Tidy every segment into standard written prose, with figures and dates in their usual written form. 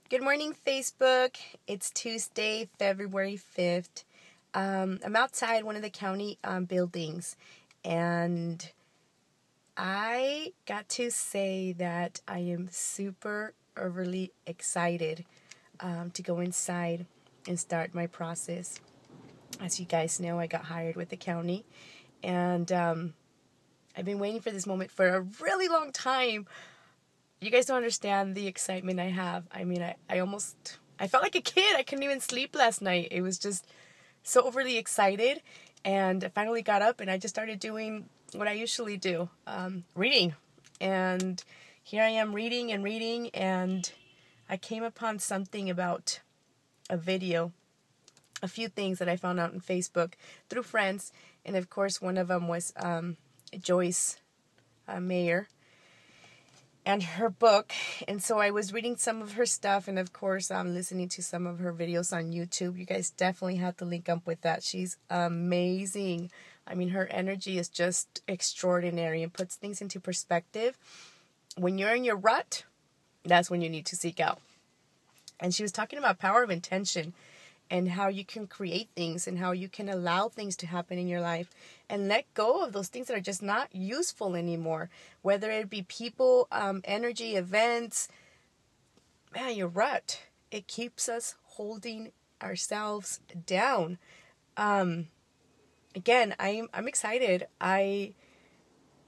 Good morning, Facebook. It's Tuesday, February 5th. I'm outside one of the county buildings, and I got to say that I am super overly excited to go inside and start my process. As you guys know, I got hired with the county, and I've been waiting for this moment for a really long time. You guys don't understand the excitement I have. I mean, I felt like a kid. I couldn't even sleep last night. It was just so overly excited. And I finally got up and I just started doing what I usually do, reading. And here I am reading, and I came upon something about a video, a few things that I found out on Facebook through friends. And of course, one of them was Joyce Meyer and her book. And so I was reading some of her stuff, and of course I'm listening to some of her videos on YouTube. You guys definitely have to link up with that. She's amazing. I mean, her energy is just extraordinary and puts things into perspective. When you're in your rut, that's when you need to seek out. And she was talking about power of intention and how you can create things and how you can allow things to happen in your life and let go of those things that are just not useful anymore. Whether it be people, energy, events, man, your rut. It keeps us holding ourselves down. Again, I'm excited. I'm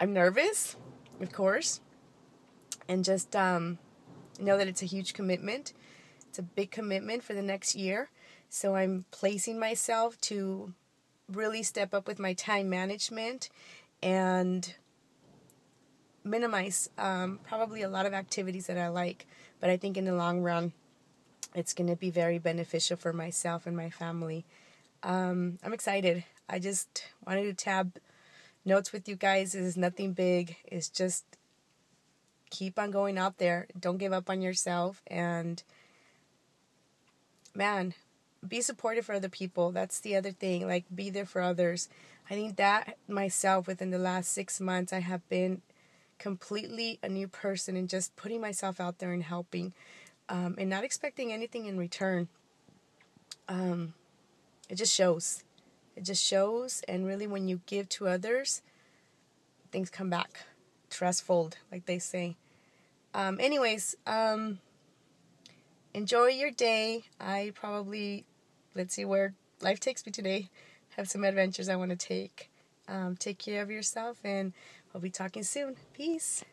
nervous, of course, and just know that it's a huge commitment. It's a big commitment for the next year. So I'm placing myself to really step up with my time management and minimize probably a lot of activities that I like. But I think in the long run, it's going to be very beneficial for myself and my family. I'm excited. I just wanted to tab notes with you guys. It is nothing big. It's just keep on going out there. Don't give up on yourself. And man, be supportive for other people. That's the other thing. Like, be there for others. I think that myself, within the last 6 months, I have been completely a new person and just putting myself out there and helping, and not expecting anything in return. It just shows. It just shows. And really, when you give to others, things come back. Trustfold, like they say. Anyways, enjoy your day. Let's see where life takes me today. Have some adventures I want to take. Take care of yourself, and I'll be talking soon. Peace.